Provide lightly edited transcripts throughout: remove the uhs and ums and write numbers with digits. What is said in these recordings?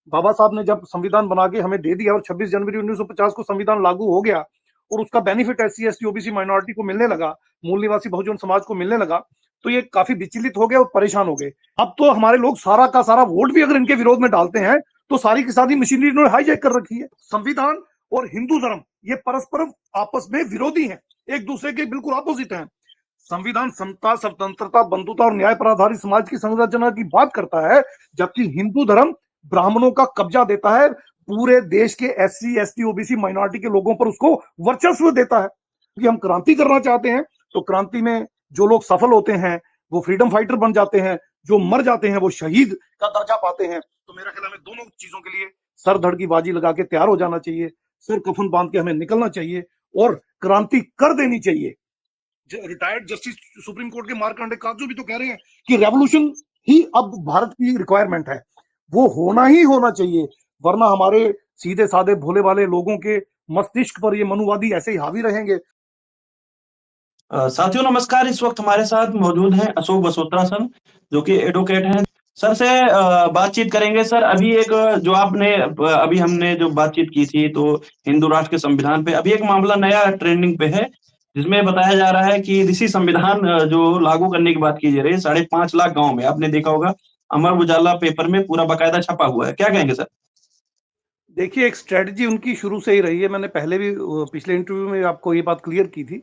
बाबा साहब ने जब संविधान बना के हमें दे दिया और 26 जनवरी 1950 को संविधान लागू हो गया और उसका benefit SC ST OBC minority को मिलने लगा, मूल निवासी बहुजन समाज को मिलने लगा, तो ये काफी विचलित हो गए और परेशान हो गए। अब तो हमारे लोग सारा का सारा वोट भी अगर इनके विरोध में डालते हैं तो सारी की सारी मशीनरी इन्होंने हाईजैक कर रखी है। संविधान और हिंदू धर्म ये परस्पर आपस में विरोधी हैं, एक दूसरे के बिल्कुल अपोजिट हैं। संविधान समता, स्वतंत्रता, बंधुता और न्याय पर आधारित समाज की संरचना की बात करता है, जबकि हिंदू धर्म ब्राह्मणों का कब्जा देता है, पूरे देश के एससी एसटी ओबीसी माइनॉरिटी के लोगों पर उसको वर्चस्व देता है। कि हम क्रांति करना चाहते हैं तो क्रांति में जो लोग सफल होते हैं वो फ्रीडम फाइटर बन जाते हैं, जो मर जाते हैं वो शहीद का दर्जा पाते हैं। तो मेरा ख्याल है दोनों चीजों के लिए सर धड़ की बाजी लगा के तैयार हो जाना चाहिए, सिर कफन बांध के हमें निकलना चाहिए और क्रांति कर देनी चाहिए। रिटायर्ड जस्टिस सुप्रीम कोर्ट के मार्कंडे कागजू भी तो कह रहे हैं कि रेवोल्यूशन ही अब भारत की रिक्वायरमेंट है, वो होना ही होना चाहिए, वरना हमारे सीधे साधे भोले वाले लोगों के मस्तिष्क पर ये मनुवादी ऐसे ही हावी रहेंगे। साथियों नमस्कार। इस वक्त हमारे साथ मौजूद हैं अशोक बसोत्रा सर, जो कि एडवोकेट हैं। सर से बातचीत करेंगे। सर अभी एक जो आपने अभी हमने जो बातचीत की थी तो हिंदू राष्ट्र के संविधान पे अभी एक मामला नया ट्रेंडिंग पे है, जिसमें बताया जा रहा है कि इसी संविधान जो लागू करने की बात की जा रही है 5.5 लाख गाँव में, आपने देखा होगा अमर उजाला पेपर में पूरा बाकायदा छपा हुआ है। क्या कहेंगे सर? देखिए, एक स्ट्रेटजी उनकी शुरू से ही रही है, मैंने पहले भी पिछले इंटरव्यू में आपको ये बात क्लियर की थी।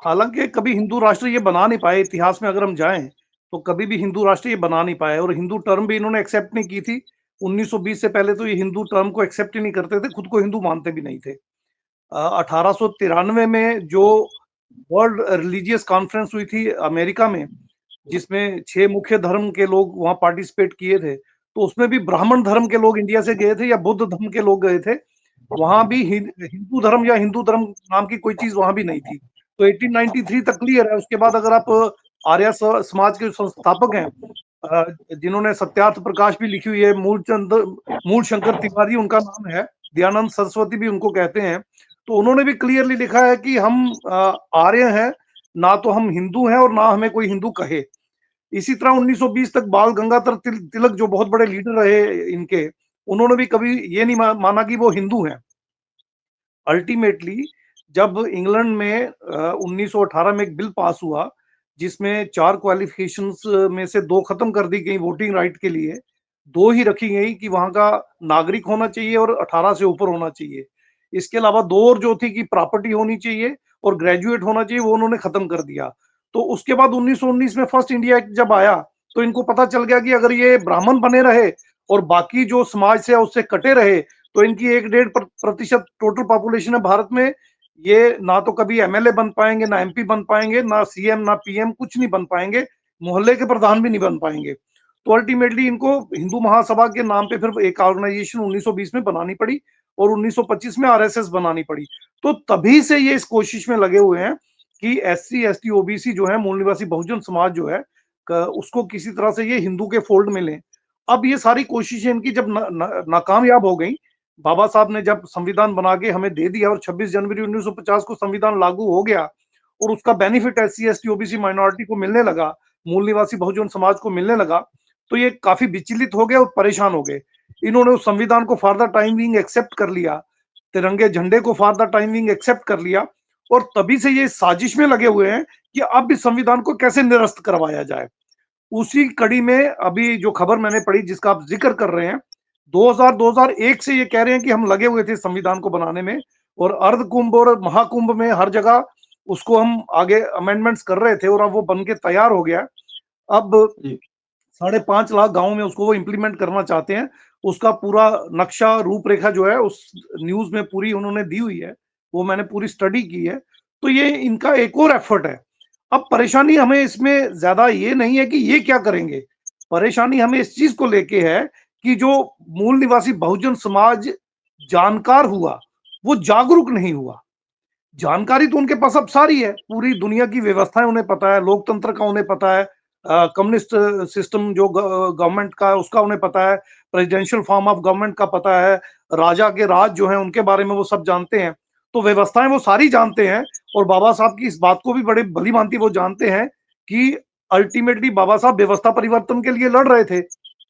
हालांकि कभी हिंदू राष्ट्र ये बना नहीं पाए, इतिहास में अगर हम जाएं तो कभी भी हिंदू राष्ट्र ये बना नहीं पाए, और हिंदू टर्म भी इन्होंने एक्सेप्ट नहीं की थी। 1920 से पहले तो ये हिंदू टर्म को एक्सेप्ट ही नहीं करते थे, खुद को हिंदू मानते भी नहीं थे। 1893 में जो वर्ल्ड रिलीजियस कॉन्फ्रेंस हुई थी अमेरिका में, जिसमें 6 मुख्य धर्म के लोग वहां पार्टिसिपेट किए थे, तो उसमें भी ब्राह्मण धर्म के लोग इंडिया से गए थे या बुद्ध धर्म के लोग गए थे। वहां भी हिंदू धर्म या हिंदू धर्म नाम की कोई चीज वहां भी नहीं थी। तो 1893 तक क्लियर है। उसके बाद अगर आप आर्य समाज के संस्थापक हैं, जिन्होंने सत्यार्थ प्रकाश भी लिखी हुई है, मूल शंकर तिवारी उनका नाम है, दयानंद सरस्वती भी उनको कहते हैं, तो उन्होंने भी क्लियरली लिखा है कि हम आर्य हैं, ना तो हम हिंदू हैं और ना हमें कोई हिंदू कहे। इसी तरह 1920 तक बाल गंगाधर तिलक जो बहुत बड़े लीडर रहे इनके, उन्होंने भी कभी ये नहीं माना कि वो हिंदू हैं। अल्टीमेटली जब इंग्लैंड में 1918 में एक बिल पास हुआ, जिसमें 4 क्वालिफिकेशंस में से 2 खत्म कर दी गई वोटिंग राइट के लिए, 2 ही रखी गई कि वहां का नागरिक होना चाहिए और 18 से ऊपर होना चाहिए। इसके अलावा 2 और जो थी कि प्रॉपर्टी होनी चाहिए और ग्रेजुएट होना चाहिए, वो उन्होंने खत्म कर दिया। तो उसके बाद 1919 में फर्स्ट इंडिया एक्ट जब आया तो इनको पता चल गया कि अगर ये ब्राह्मण बने रहे और बाकी जो समाज से उससे कटे रहे तो इनकी 1-1.5% टोटल पॉपुलेशन है भारत में, ये ना तो कभी एमएलए बन पाएंगे, ना एमपी बन पाएंगे, ना सीएम ना पीएम, कुछ नहीं बन पाएंगे, मोहल्ले के प्रधान भी नहीं बन पाएंगे। तो अल्टीमेटली इनको हिंदू महासभा के नाम पे फिर एक ऑर्गेनाइजेशन 1920 में बनानी पड़ी और 1925 में आरएसएस बनानी पड़ी। तो तभी से ये इस कोशिश में लगे हुए हैं कि एससी एसटी ओबीसी जो है, मूल निवासी बहुजन समाज जो है, उसको किसी तरह से ये हिंदू के फोल्ड में लें। अब ये सारी कोशिशें इनकी जब नाकामयाब हो गई, बाबा साहब ने जब संविधान बना के हमें दे दिया और 26 जनवरी 1950 को संविधान लागू हो गया और उसका benefit SC ST OBC minority को मिलने लगा, मूल निवासी बहुजन समाज को मिलने लगा, तो ये काफी विचलित हो गए और परेशान हो गए। इन्होंने उस संविधान को for the time being accept कर लिया, तिरंगे झंडे को for the time being accept कर लिया, और तभी से ये साजिश में लगे हुए हैं कि अब इस संविधान को कैसे निरस्त करवाया जाए। उसी कड़ी में अभी जो खबर मैंने पढ़ी जिसका आप जिक्र कर रहे हैं, 2001 से ये कह रहे हैं कि हम लगे हुए थे संविधान को बनाने में, और अर्ध कुंभ और महाकुंभ में हर जगह उसको हम आगे अमेंडमेंट्स कर रहे थे और अब वो बन के तैयार हो गया। अब 5.5 लाख गांवों में उसको वो इम्प्लीमेंट करना चाहते हैं। उसका पूरा नक्शा रूपरेखा जो है उस न्यूज में पूरी उन्होंने दी हुई है, वो मैंने पूरी स्टडी की है। तो ये इनका एक और एफर्ट है। अब परेशानी हमें इसमें ज्यादा ये नहीं है कि ये क्या करेंगे, परेशानी हमें इस चीज को लेके है कि जो मूल निवासी बहुजन समाज जानकार हुआ वो जागरूक नहीं हुआ। जानकारी तो उनके पास अब सारी है, पूरी दुनिया की व्यवस्थाएं उन्हें पता है, लोकतंत्र का उन्हें पता है, कम्युनिस्ट सिस्टम जो गवर्नमेंट का उसका उन्हें पता है, प्रेसिडेंशियल फॉर्म ऑफ गवर्नमेंट का पता है, राजा के राज जो है उनके बारे में वो सब जानते हैं। तो व्यवस्थाएं वो सारी जानते हैं, और बाबा साहब की इस बात को भी बड़े भली भांति वो जानते हैं कि अल्टीमेटली बाबा साहब व्यवस्था परिवर्तन के लिए लड़ रहे थे।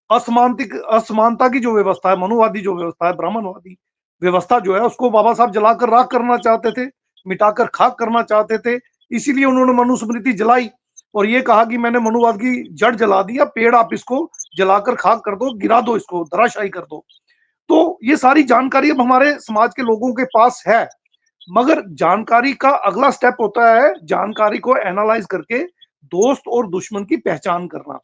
असमानता की जो व्यवस्था है, मनुवादी जो व्यवस्था है, ब्राह्मणवादी व्यवस्था जो है, उसको बाबा साहब जलाकर राख करना चाहते थे, मिटाकर खाक करना चाहते थे। इसीलिए उन्होंने मनुस्मृति जलाई और ये कहा कि मैंने मनुवाद की जड़ जला दी, अब पेड़ आप इसको जलाकर खाक कर दो, गिरा दो, इसको धराशायी कर दो। तो ये सारी जानकारी अब हमारे समाज के लोगों के पास है, मगर जानकारी का अगला स्टेप होता है जानकारी को एनालाइज करके दोस्त और दुश्मन की पहचान करना।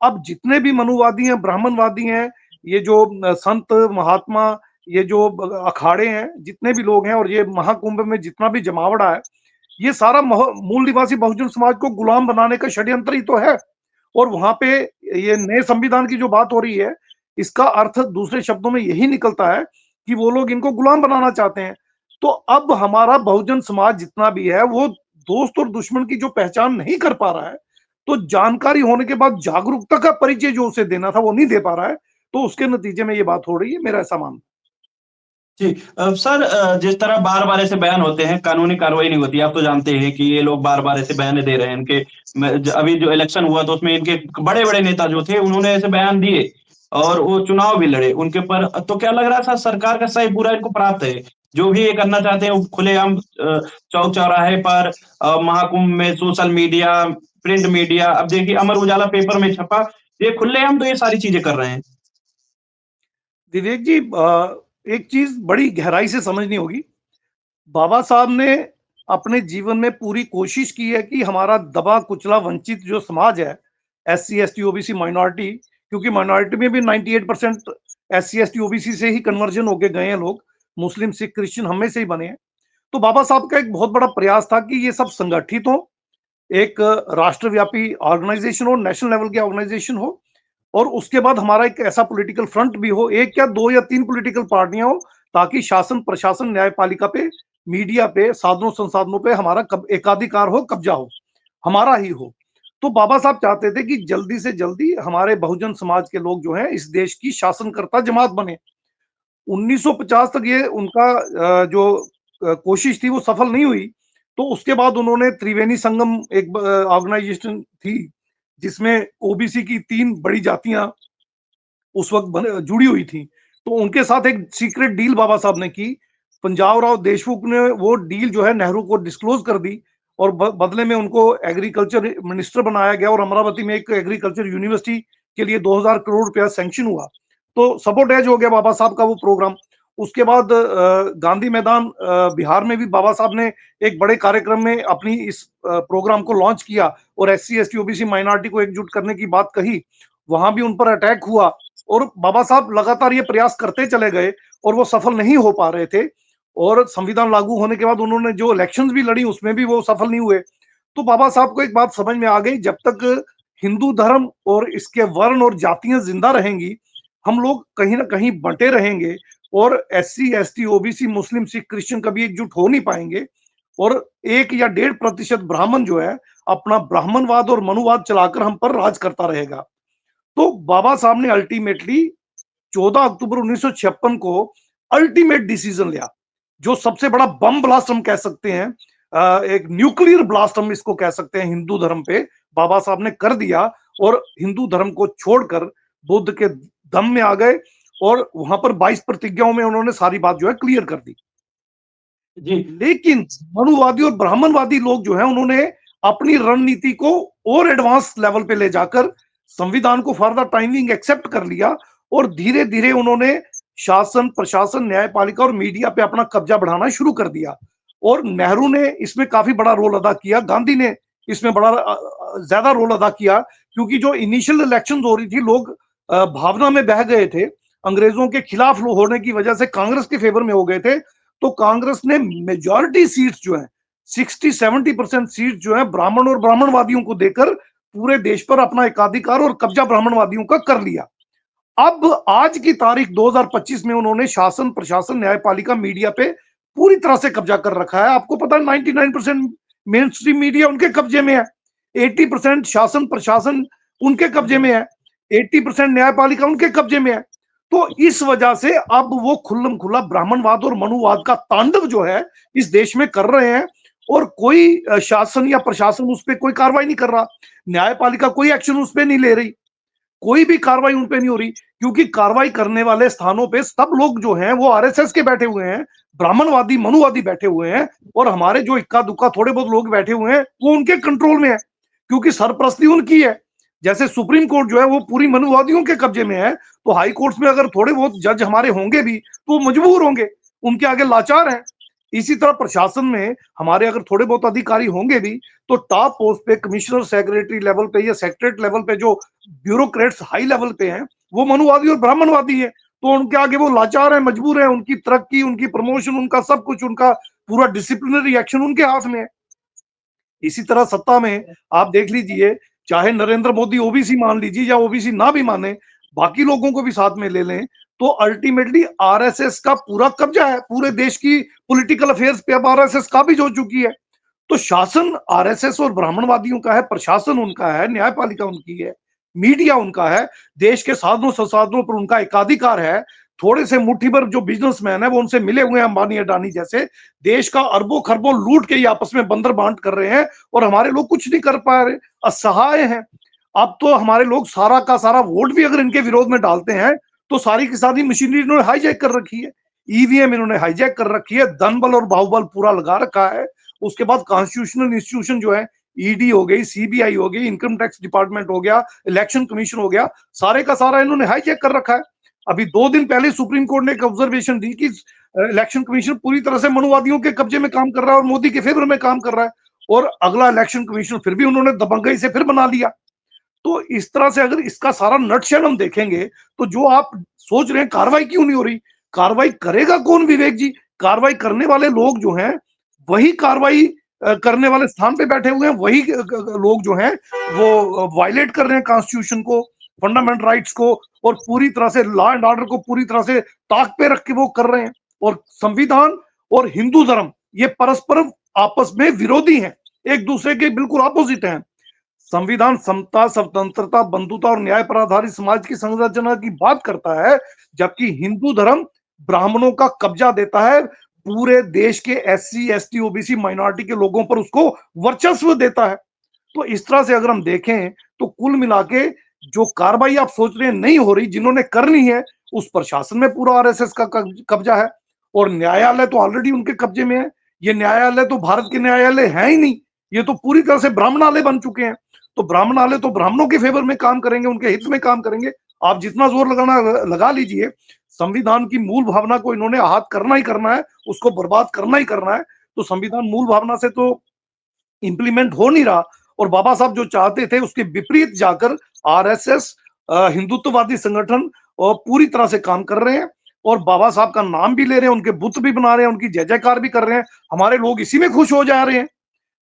अब जितने भी मनुवादी हैं, ब्राह्मणवादी हैं, ये जो संत महात्मा, ये जो अखाड़े हैं, जितने भी लोग हैं और ये महाकुंभ में जितना भी जमावड़ा है, ये सारा मूल निवासी बहुजन समाज को गुलाम बनाने का षड्यंत्र ही तो है। और वहां पे ये नए संविधान की जो बात हो रही है, इसका अर्थ दूसरे शब्दों में यही निकलता है कि वो लोग इनको गुलाम बनाना चाहते हैं। तो अब हमारा बहुजन समाज जितना भी है, वो दोस्त और दुश्मन की जो पहचान नहीं कर पा रहा है, तो जानकारी होने के बाद जागरूकता का परिचय जो उसे देना था वो नहीं दे पा रहा है, तो उसके नतीजे में ये बात हो रही है, मेरा ऐसा मानना। जी सर, जिस तरह बार-बार ऐसे बयान होते हैं, कानूनी कार्रवाई नहीं होती। आप तो जानते हैं कि ये लोग बार-बार ऐसे बयान दे रहे हैं। इनके अभी जो इलेक्शन हुआ तो उसमें इनके बड़े-बड़े नेता जो थे उन्होंने ऐसे बयान दिए और वो चुनाव भी लड़े। उनके ऊपर तो क्या लग रहा था सरकार का सही पूरा इनको प्राप्त है। जो भी ये करना चाहते हैं वो खुलेआम चौक-चौराहे पर, महाकुंभ में, सोशल मीडिया, प्रिंट मीडिया, अब देखिए अमर उजाला पेपर में छपा, ये खुलेआम तो ये सारी चीज़ें कर रहे हैं। विवेक जी, एक चीज बड़ी गहराई से समझनी होगी। बाबा साहब ने अपने जीवन में पूरी कोशिश की है कि हमारा दबा कुचला वंचित जो समाज है, एससी एसटी ओबीसी माइनॉरिटी, क्योंकि माइनॉरिटी में भी 98% एससी एसटी ओबीसी से ही कन्वर्जन होके गए हैं लोग, मुस्लिम सिख क्रिश्चियन हम में से ही बने हैं। तो बाबा साहब का एक बहुत बड़ा प्रयास था कि ये सब संगठित हो, एक राष्ट्रव्यापी ऑर्गेनाइजेशन हो, नेशनल लेवल की ऑर्गेनाइजेशन हो, और उसके बाद हमारा एक ऐसा पॉलिटिकल फ्रंट भी हो, एक या दो या तीन पॉलिटिकल पार्टियां हो, ताकि शासन प्रशासन न्यायपालिका पे, मीडिया पे, साधनों संसाधनों पे हमारा एकाधिकार हो, कब्जा हो, हमारा ही हो। तो बाबा साहब चाहते थे कि जल्दी से जल्दी हमारे बहुजन समाज के लोग जो हैं इस देश की शासनकर्ता जमात बने। 1950 तक ये उनका जो कोशिश थी वो सफल नहीं हुई। तो उसके बाद उन्होंने त्रिवेणी संगम, एक ऑर्गेनाइजेशन थी जिसमें ओबीसी की तीन बड़ी जातियां उस वक्त जुड़ी हुई थी। तो उनके साथ एक सीक्रेट डील बाबा साहब ने की। पंजाब राव देशमुख ने वो डील जो है नेहरू को डिस्क्लोज कर दी और बदले में उनको एग्रीकल्चर मिनिस्टर बनाया गया और अमरावती में एक एग्रीकल्चर यूनिवर्सिटी के लिए 2000 करोड़ रुपया सैंक्शन हुआ। तो सबोटेज हो गया बाबा साहब का वो प्रोग्राम। उसके बाद गांधी मैदान बिहार में भी बाबा साहब ने एक बड़े कार्यक्रम में अपनी इस प्रोग्राम को लॉन्च किया और एससी एसटी ओबीसी माइनॉरिटी को एकजुट करने की बात कही। वहां भी उन पर अटैक हुआ और बाबा साहब लगातार ये प्रयास करते चले गए और वो सफल नहीं हो पा रहे थे। और संविधान लागू होने के बाद उन्होंने जो इलेक्शंस भी लड़ी उसमें भी वो सफल नहीं हुए। तो बाबा साहब को एक बात समझ में आ गई, जब तक हिंदू धर्म और इसके वर्ण और जातियां जिंदा रहेंगी, हम लोग कहीं ना कहीं बंटे रहेंगे और एससी एसटी ओबीसी मुस्लिम सिख क्रिश्चियन कभी एकजुट हो नहीं पाएंगे। और 1 या 1.5% ब्राह्मण जो है अपना ब्राह्मणवाद और मनुवाद चलाकर हम पर राज करता रहेगा। तो बाबा साहब ने अल्टीमेटली 14 अक्टूबर 1956 को अल्टीमेट डिसीजन लिया, जो सबसे बड़ा बम ब्लास्ट हम कह सकते हैं, एक न्यूक्लियर ब्लास्ट हम इसको कह सकते हैं हिंदू धर्म पे, बाबा साहब ने कर दिया। और हिंदू धर्म को छोड़कर बुद्ध के दम में आ गए और वहां पर 22 प्रतिज्ञाओं में उन्होंने सारी बात जो है क्लियर कर दी। जी। लेकिन मनुवादी और ब्राह्मणवादी लोग जो है उन्होंने अपनी रणनीति को और एडवांस लेवल पे ले जाकर संविधान को फॉर द टाइमिंग एक्सेप्ट कर लिया और धीरे धीरे उन्होंने शासन प्रशासन न्यायपालिका और मीडिया पे अपना कब्जा बढ़ाना शुरू कर दिया। और नेहरू ने इसमें काफी बड़ा रोल अदा किया, गांधी ने इसमें बड़ा ज्यादा रोल अदा किया, क्योंकि जो इनिशियल इलेक्शन हो रही थी लोग भावना में बह गए थे, अंग्रेजों के खिलाफ होने की वजह से कांग्रेस के फेवर में हो गए थे। तो कांग्रेस ने मेजॉरिटी सीट्स जो है 60-70% सीट जो है ब्राह्मण और ब्राह्मणवादियों को देकर पूरे देश पर अपना एकाधिकार और कब्जा ब्राह्मणवादियों का कर लिया। अब आज की तारीख 2025 में उन्होंने शासन प्रशासन न्यायपालिका मीडिया पे पूरी तरह से कब्जा कर रखा है। आपको पता है 99% मेन स्ट्रीम मीडिया उनके कब्जे में है, 80% शासन प्रशासन उनके कब्जे में है, 80% न्यायपालिका उनके कब्जे में है। तो इस वजह से अब वो खुल्लम खुल्ला ब्राह्मणवाद और मनुवाद का तांडव जो है इस देश में कर रहे हैं और कोई शासन या प्रशासन उस पर कोई कार्रवाई नहीं कर रहा, न्यायपालिका कोई एक्शन उस पर नहीं ले रही। कोई भी कार्रवाई उन पे नहीं हो रही, क्योंकि कार्रवाई करने वाले स्थानों पे सब लोग जो हैं वो आरएसएस के बैठे हुए हैं, ब्राह्मणवादी मनुवादी बैठे हुए हैं, और हमारे जो इक्का दुक्का थोड़े बहुत लोग बैठे हुए हैं वो उनके कंट्रोल में है, क्योंकि सरपरस्ती उनकी है। जैसे सुप्रीम कोर्ट जो है वो पूरी मनुवादियों के कब्जे में है, तो हाई कोर्ट्स में अगर थोड़े बहुत जज हमारे होंगे भी तो वो मजबूर होंगे, उनके आगे लाचार हैं। इसी तरह प्रशासन में हमारे अगर थोड़े बहुत अधिकारी होंगे भी, तो टॉप पोस्ट पे कमिश्नर सेक्रेटरी लेवल पे या सेक्रेटरी लेवल पे जो ब्यूरोक्रेट्स हाई लेवल पे हैं वो मनुवादी और ब्राह्मणवादी है, तो उनके आगे वो लाचार है, मजबूर है, उनकी तरक्की, उनकी प्रमोशन, उनका सब कुछ, उनका पूरा डिसिप्लिनरी एक्शन उनके हाथ में है। इसी तरह सत्ता में आप देख लीजिए, चाहे नरेंद्र मोदी ओबीसी मान लीजिए या ओबीसी ना भी माने, बाकी लोगों को भी साथ में ले लें, तो अल्टीमेटली आरएसएस का पूरा कब्जा है, पूरे देश की पॉलिटिकल अफेयर्स पे अब आरएसएस काबिज हो चुकी है। तो शासन आरएसएस और ब्राह्मणवादियों का है, प्रशासन उनका है, न्यायपालिका उनकी है, मीडिया उनका है, देश के साधनों संसाधनों पर उनका एकाधिकार है। थोड़े से मुट्ठी भर जो बिजनेसमैन है वो उनसे मिले हुए हैं, अंबानी अडानी जैसे, देश का अरबों खरबों लूट के ये आपस में बंदर बांट कर रहे हैं, और हमारे लोग कुछ नहीं कर पा रहे, असहाय हैं। अब तो हमारे लोग सारा का सारा वोट भी अगर इनके विरोध में डालते हैं तो सारी की सारी मशीनरी इन्होंने हाईजैक कर रखी है, ईवीएम इन्होंने हाईजैक कर रखी है, धन बल और बाहुबल पूरा लगा रखा है। उसके बाद कॉन्स्टिट्यूशनल इंस्टीट्यूशन जो है, ईडी हो गई, सीबीआई हो गई, इनकम टैक्स डिपार्टमेंट हो गया, इलेक्शन कमीशन हो गया, सारे का सारा इन्होंने हाईजैक कर रखा है। अभी 2 दिन पहले सुप्रीम कोर्ट ने एक ऑब्जर्वेशन दी कि इलेक्शन कमीशन पूरी तरह से मनुवादियों के कब्जे में काम कर रहा है और मोदी के फेवर में काम कर रहा है, और अगला इलेक्शन कमीशन फिर भी उन्होंने दबंगई से फिर बना लिया। तो इस तरह से अगर इसका सारा नटशेल हम देखेंगे, तो जो आप सोच रहे हैं कार्रवाई क्यों नहीं हो रही, कार्रवाई करेगा कौन विवेक जी? कार्रवाई करने वाले लोग जो हैं वही कार्रवाई करने वाले स्थान पे बैठे हुए हैं, वही लोग जो हैं वो वायलेट कर रहे हैं कॉन्स्टिट्यूशन को, फंडामेंटल राइट्स को, और पूरी तरह से लॉ एंड ऑर्डर को पूरी तरह से ताक पे रख के वो कर रहे हैं। और संविधान और हिंदू धर्म ये परस्पर आपस में विरोधी हैं, एक दूसरे के बिल्कुल अपोजिट हैं। संविधान समता, स्वतंत्रता, बंधुता और न्याय पर आधारित समाज की संरचना की बात करता है, जबकि हिंदू धर्म ब्राह्मणों का कब्जा देता है, पूरे देश के एससी, एसटी, ओबीसी माइनॉरिटी के लोगों पर उसको वर्चस्व देता है। तो इस तरह से अगर हम देखें तो कुल मिला के जो कार्रवाई आप सोच रहे हैं नहीं हो रही, जिन्होंने करनी है उस प्रशासन में पूरा आरएसएस का कब्जा है, और न्यायालय तो ऑलरेडी उनके कब्जे में है। ये न्यायालय तो भारत के न्यायालय है ही नहीं, ये तो पूरी तरह से ब्राह्मणालय बन चुके हैं। तो ब्राह्मणालय तो ब्राह्मणों के फेवर में काम करेंगे, उनके हित में काम करेंगे। आप जितना जोर लगाना लगा लीजिए, संविधान की मूल भावना को इन्होंने आहत करना ही करना है, उसको बर्बाद करना ही करना है। तो संविधान मूल भावना से तो इंप्लीमेंट हो नहीं रहा, और बाबा साहब जो चाहते थे उसके विपरीत जाकर आरएसएस, हिंदुत्ववादी संगठन और पूरी तरह से काम कर रहे हैं, और बाबा साहब का नाम भी ले रहे हैं, उनके बुत भी बना रहे हैं, उनकी जय जयकार भी कर रहे हैं। हमारे लोग इसी में खुश हो जा रहे हैं,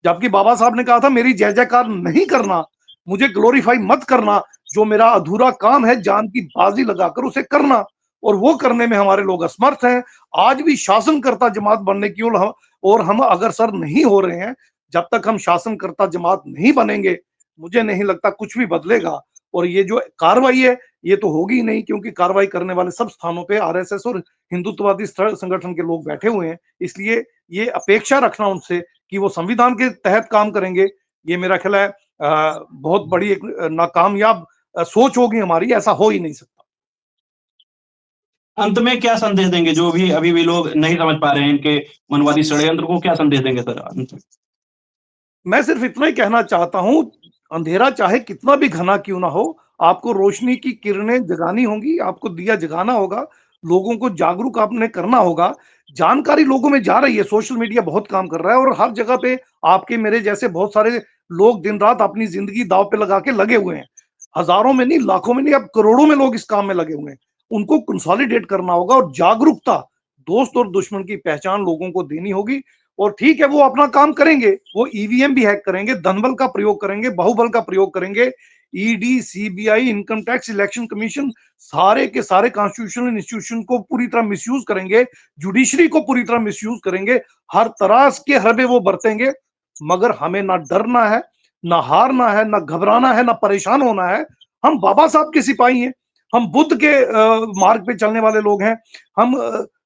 जबकि बाबा साहब ने कहा था मेरी जय जयकार नहीं करना, मुझे ग्लोरीफाई मत करना, जो मेरा अधूरा काम है जान की बाजी लगाकर उसे करना, और वो करने में हमारे लोग असमर्थ हैं। आज भी शासनकर्ता जमात बनने की और हम अग्रसर नहीं हो रहे हैं। जब तक हम शासनकर्ता जमात नहीं बनेंगे, मुझे नहीं लगता कुछ भी बदलेगा। और ये जो कार्रवाई है ये तो होगी ही नहीं, क्योंकि कार्रवाई करने वाले सब स्थानों पे आरएसएस और हिंदुत्ववादी संगठन के लोग बैठे हुए हैं। इसलिए ये अपेक्षा रखना उनसे कि वो संविधान के तहत काम करेंगे, ये मेरा ख्याल है बहुत बड़ी एक नाकामयाब सोच होगी हमारी, ऐसा हो ही नहीं सकता। अंत में क्या संदेश देंगे जो भी अभी भी लोग नहीं समझ पा रहे हैं इनके मनवादी षड्यंत्र को, क्या संदेश देंगे सर अंत में? मैं सिर्फ इतना ही कहना चाहता हूं, अंधेरा चाहे कितना भी घना क्यों ना हो, आपको रोशनी की किरणें जगानी होंगी, आपको दिया जगाना होगा, लोगों को जागरूक आपने करना होगा। जानकारी लोगों में जा रही है, सोशल मीडिया बहुत काम कर रहा है, और हर जगह पे आपके मेरे जैसे बहुत सारे लोग दिन रात अपनी जिंदगी दांव पे लगा के लगे हुए हैं। हजारों में नहीं, लाखों में नहीं, अब करोड़ों में लोग इस काम में लगे हुए हैं। उनको कंसोलिडेट करना होगा, और जागरूकता, दोस्त और दुश्मन की पहचान लोगों को देनी होगी। और ठीक है, वो अपना काम करेंगे, वो ईवीएम भी हैक करेंगे, धनबल का प्रयोग करेंगे, बाहुबल का प्रयोग करेंगे, ED, CBI, income tax, election commission, सारे के सारे कॉन्स्टिट्यूशनल इंस्टीट्यूशन को पूरी तरह मिसयूज करेंगे, जुडिशरी को पूरी तरह मिसयूज करेंगे, हर तरह के हरबे वो बरतेंगे। मगर हमें ना डरना है, ना हारना है, ना घबराना है, ना परेशान होना है। हम बाबा साहब के सिपाही हैं, हम बुद्ध के मार्ग पे चलने वाले लोग हैं, हम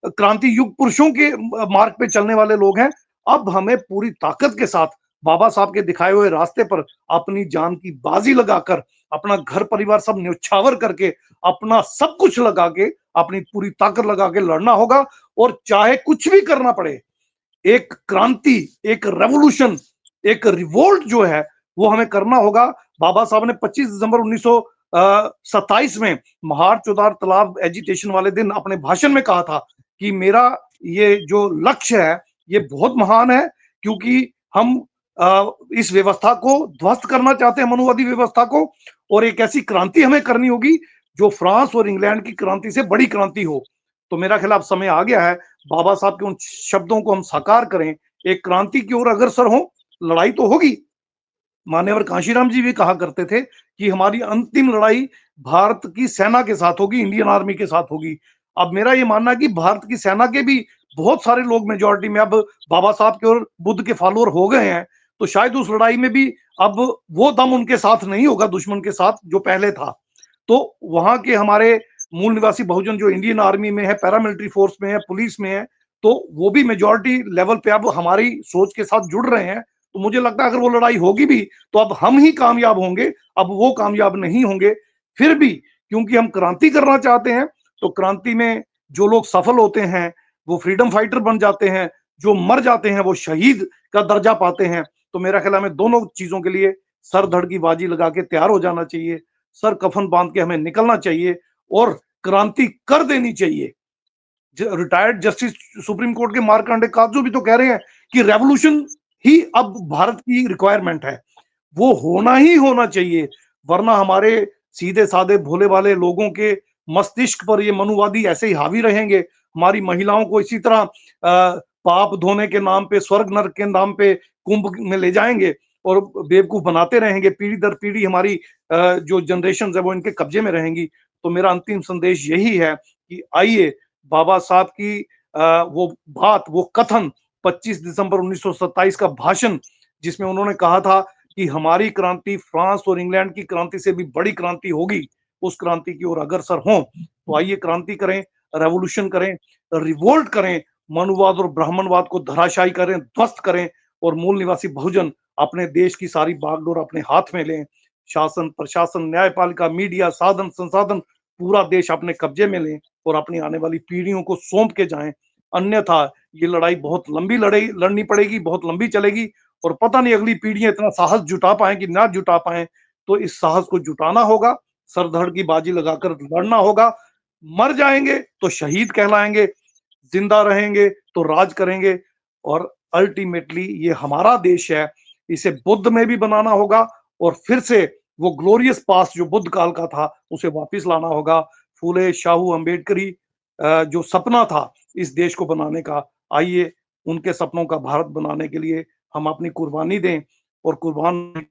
क्रांति युग पुरुषों के मार्ग पे चलने वाले लोग हैं। अब हमें पूरी ताकत के साथ बाबा साहब के दिखाए हुए रास्ते पर अपनी जान की बाजी लगाकर, अपना घर परिवार सब न्यौछावर करके, अपना सब कुछ लगा के, अपनी पूरी ताकत लगा के लड़ना होगा, और चाहे कुछ भी करना पड़े, एक क्रांति, एक रेवोल्यूशन, एक रिवोल्ट जो है वो हमें करना होगा। बाबा साहब ने 25 दिसंबर 1927 में महार चौदार तालाब एजिटेशन वाले दिन अपने भाषण में कहा था कि मेरा ये जो लक्ष्य है ये बहुत महान है, क्योंकि हम इस व्यवस्था को ध्वस्त करना चाहते हैं, मनुवादी व्यवस्था को, और एक ऐसी क्रांति हमें करनी होगी जो फ्रांस और इंग्लैंड की क्रांति से बड़ी क्रांति हो। तो मेरा ख्याल अब समय आ गया है, बाबा साहब के उन शब्दों को हम साकार करें, एक क्रांति की ओर अग्रसर हो। लड़ाई तो होगी, मान्यवर कांशीराम जी भी कहा करते थे कि हमारी अंतिम लड़ाई भारत की सेना के साथ होगी, इंडियन आर्मी के साथ होगी। अब मेरा ये मानना है कि भारत की सेना के भी बहुत सारे लोग मेजोरिटी में अब बाबा साहब के और बुद्ध के फॉलोअर हो गए हैं, तो शायद उस लड़ाई में भी अब वो दम उनके साथ नहीं होगा दुश्मन के साथ जो पहले था। तो वहां के हमारे मूल निवासी बहुजन जो इंडियन आर्मी में है, पैरामिलिट्री फोर्स में है, पुलिस में है, तो वो भी मेजोरिटी लेवल पे अब हमारी सोच के साथ जुड़ रहे हैं। तो मुझे लगता है अगर वो लड़ाई होगी भी तो अब हम ही कामयाब होंगे, अब वो कामयाब नहीं होंगे। फिर भी क्योंकि हम क्रांति करना चाहते हैं, तो क्रांति में जो लोग सफल होते हैं वो फ्रीडम फाइटर बन जाते हैं, जो मर जाते हैं वो शहीद का दर्जा पाते हैं। तो मेरा ख्याल हमें दोनों चीजों के लिए सर धड़ की बाजी लगा के तैयार हो जाना चाहिए, सर कफन बांध के हमें निकलना चाहिए और क्रांति कर देनी चाहिए। रिटायर्ड जस्टिस सुप्रीम कोर्ट के मार्कंडे काजू भी तो कह रहे हैं कि रेवोल्यूशन ही अब भारत की रिक्वायरमेंट है, वो होना ही होना चाहिए, वरना हमारे सीधे साधे भोले वाले लोगों के मस्तिष्क पर ये मनुवादी ऐसे ही हावी रहेंगे। हमारी महिलाओं को इसी तरह पाप धोने के नाम पे, स्वर्ग नरक के नाम पे कुंभ में ले जाएंगे और बेवकूफ बनाते रहेंगे, पीढ़ी दर पीढ़ी हमारी जो जनरेशन है वो इनके कब्जे में रहेंगी। तो मेरा अंतिम संदेश यही है कि आइए बाबा साहब की वो बात, वो कथन, 25 दिसंबर 1927 का भाषण, जिसमें उन्होंने कहा था कि हमारी क्रांति फ्रांस और इंग्लैंड की क्रांति से भी बड़ी क्रांति होगी, उस क्रांति की ओर अग्रसर हों। तो आइए क्रांति करें, रेवोल्यूशन करें, रिवोल्ट करें, मनुवाद और ब्राह्मणवाद को धराशायी करें, ध्वस्त करें, और मूल निवासी बहुजन अपने देश की सारी बागडोर अपने हाथ में लें। शासन, प्रशासन, न्यायपालिका, मीडिया, साधन संसाधन पूरा देश अपने कब्जे में लें और अपनी आने वाली पीढ़ियों को सौंप के जाएं। अन्यथा ये लड़ाई बहुत लंबी लड़नी पड़ेगी, बहुत लंबी चलेगी, और पता नहीं अगली पीढ़ियां इतना साहस जुटा पाए कि ना जुटा पाए। तो इस साहस को जुटाना होगा, सरधड़ की बाजी लगाकर लड़ना होगा। मर जाएंगे तो शहीद कहलाएंगे, जिंदा रहेंगे तो राज करेंगे, और अल्टीमेटली ये हमारा देश है, इसे बुद्ध में भी बनाना होगा, और फिर से वो ग्लोरियस पास्ट जो बुद्ध काल का था उसे वापस लाना होगा। फूले शाहू अम्बेडकरी जो सपना था इस देश को बनाने का, आइए उनके सपनों का भारत बनाने के लिए हम अपनी कुर्बानी दें, और कुर्बान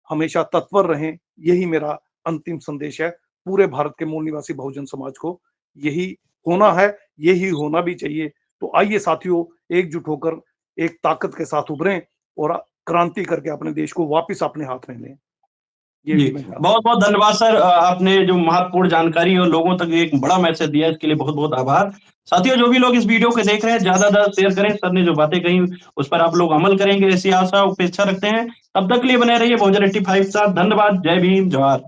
हमेशा तत्पर रहें। यही मेरा अंतिम संदेश है पूरे भारत के मूल निवासी बहुजन समाज को, यही होना है, यही होना भी चाहिए। तो आइए साथियों, एकजुट होकर एक ताकत के साथ उभरें और क्रांति करके अपने देश को वापस अपने हाथ में लें। जी, यही मैं चाहता हूँ। बहुत-बहुत धन्यवाद सर, आपने जो महत्वपूर्ण जानकारी और लोगों तक एक बड़ा मैसेज दिया, इसके लिए बहुत-बहुत आभार। साथियों, जो भी लोग इस वीडियो को देख रहे हैं, ज़्यादा-ज़्यादा शेयर करें। सर ने जो बातें कही, उस पर आप लोग अमल करेंगे, ऐसी आशा, अपेक्षा रखते हैं। तब तक के लिए बने रहिए बहुजन 85 के साथ। धन्यवाद। जय भीम, जोहार।